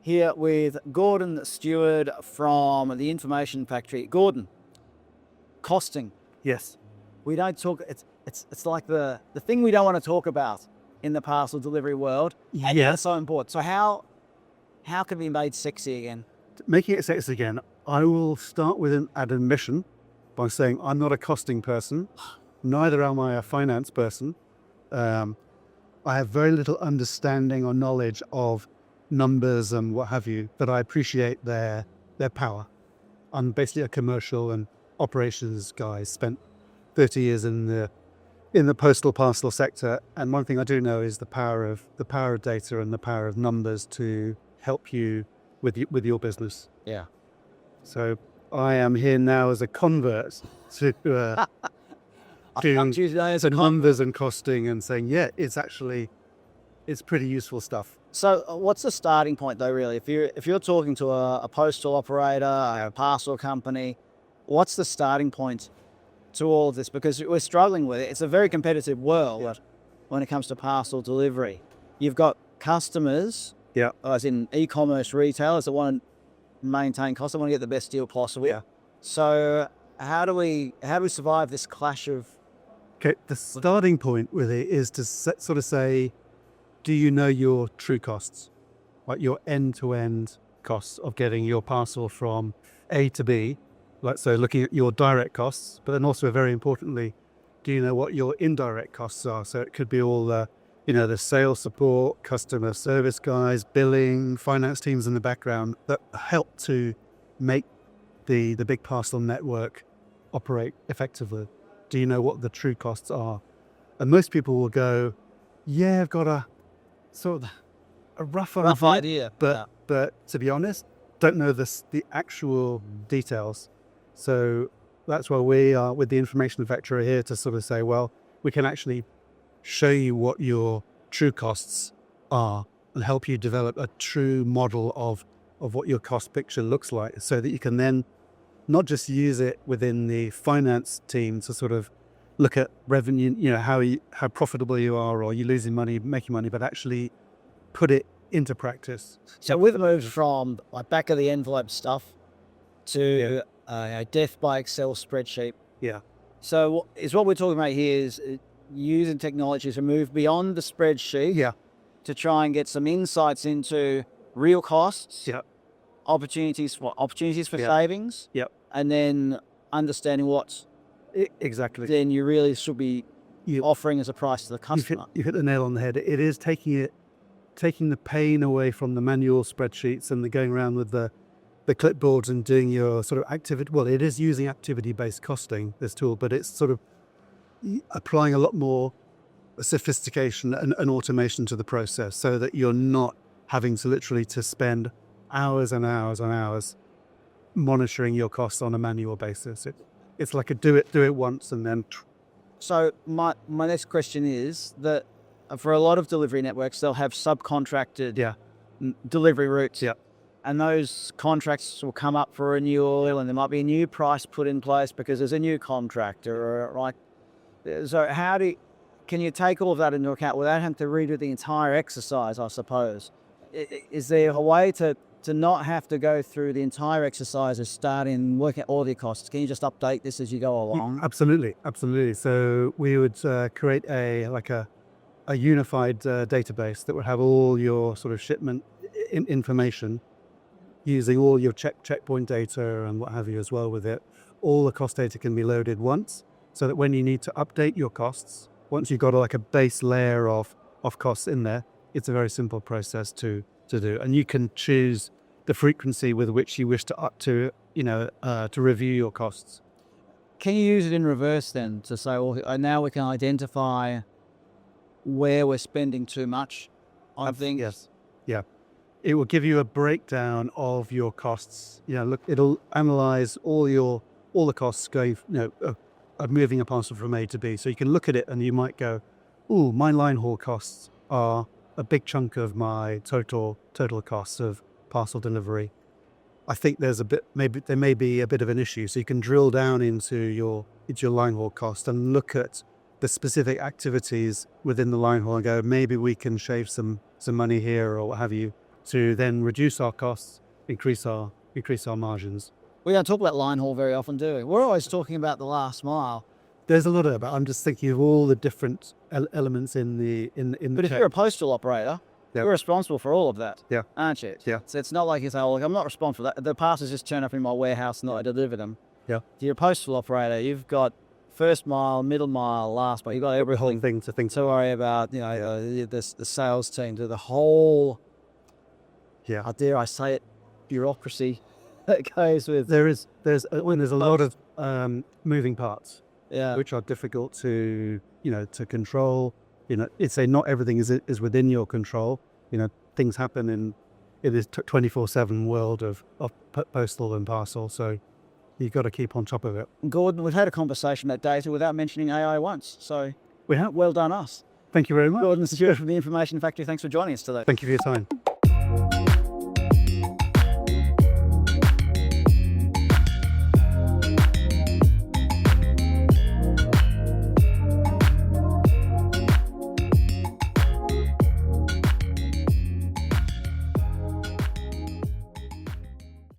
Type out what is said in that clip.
here with Gordon Steward from the Information Factory. Gordon, costing. Yes. We don't talk. It's like the thing we don't want to talk about in the parcel delivery world. And Yeah. it's so important. So how can it be made sexy again? Making it sexy again, I will start with an admission by saying I'm not a costing person. Neither am I a finance person. I have very little understanding or knowledge of numbers and what have you, but I appreciate their power. I'm basically a commercial and operations guy. Spent 30 years in the postal parcel sector, and one thing I do know is the power of data and the power of numbers to help you with your business. Yeah. So I am here now as a convert to numbers and costing, and saying, yeah, it's pretty useful stuff. So what's the starting point though, really? If you're talking to a postal operator, a parcel company, what's the starting point to all of this? Because we're struggling with it. It's a very competitive world when it comes to parcel delivery. You've got customers, as in e-commerce retailers, that want to maintain costs. They want to get the best deal possible. Yeah. So how do we survive this clash of? Okay, the starting point with it is to sort of say, do you know your true costs? Like your end-to-end costs of getting your parcel from A to B. Like, so looking at your direct costs, but then also very importantly, do you know what your indirect costs are? So it could be all the sales support, customer service guys, billing, finance teams in the background that help to make the big parcel network operate effectively. Do you know what the true costs are? And most people will go, yeah, I've got a sort of a rough idea, but to be honest, don't know the actual details. So that's why we are with the Information Factory here to sort of say, well, we can actually show you what your true costs are and help you develop a true model of what your cost picture looks like, so that you can then not just use it within the finance team to sort of look at revenue, how profitable you are, or you're losing money, making money, but actually put it into practice. So we've moved from like back of the envelope stuff to a death by Excel spreadsheet. Yeah. So what we're talking about here is using technology to move beyond the spreadsheet to try and get some insights into real costs, opportunities for savings, and then understanding what exactly then you really should be offering as a price to the customer. You hit the nail on the head. It is taking the pain away from the manual spreadsheets and the going around with the clipboards and doing your sort of activity. Well, it is using activity-based costing, this tool, but it's sort of applying a lot more sophistication and automation to the process, so that you're not having to literally to spend hours and hours and hours monitoring your costs on a manual basis. It's like a do it once and then. So my next question is that for a lot of delivery networks, they'll have subcontracted delivery routes. Yeah. And those contracts will come up for renewal, and there might be a new price put in place because there's a new contractor, right? So can you take all of that into account without having to redo the entire exercise, I suppose? Is there a way to not have to go through the entire exercise of starting working out all the costs? Can you just update this as you go along? Absolutely. So we would create a unified database that would have all your sort of shipment information, using all your checkpoint data and what have you as well with it. All the cost data can be loaded once, so that when you need to update your costs, once you've got like a base layer of costs in there, it's a very simple process to do. And you can choose the frequency with which you wish to review your costs. Can you use it in reverse then to say, well, now we can identify where we're spending too much on things? Yes. Yeah. It will give you a breakdown of your costs. Look, it'll analyze all the costs going, of moving a parcel from A to B. So you can look at it and you might go, ooh, my line haul costs are a big chunk of my total costs of parcel delivery. I think there may be a bit of an issue. So you can drill down into your line haul cost and look at the specific activities within the line haul and go, maybe we can shave some money here or what have you, to then reduce our costs, increase our margins. We don't talk about line haul very often, do we? We're always talking about the last mile. There's a lot of it, but I'm just thinking of all the different elements in the But if you're a postal operator, Yep. you're responsible for all of that, Yeah. aren't you? Yeah. So it's not like you say, "Oh, look, I'm not responsible for that. The parcels just turn up in my warehouse and I deliver them." Yeah. If you're a postal operator, you've got first mile, middle mile, last mile. You've got every whole everything thing to think. to worry about. You know, the sales team, to the whole, Yeah, dare I say it, bureaucracy that goes with. there's a lot of moving parts, Yeah. which are difficult to control. It's say not everything is within your control. Things happen in it is 24/7 world of postal and parcel. So you've got to keep on top of it. Gordon, we've had a conversation about data without mentioning AI once. So We have. well done us. Thank you very much. Gordon Steward from the Information Factory. Thanks for joining us today. Thank you for your time.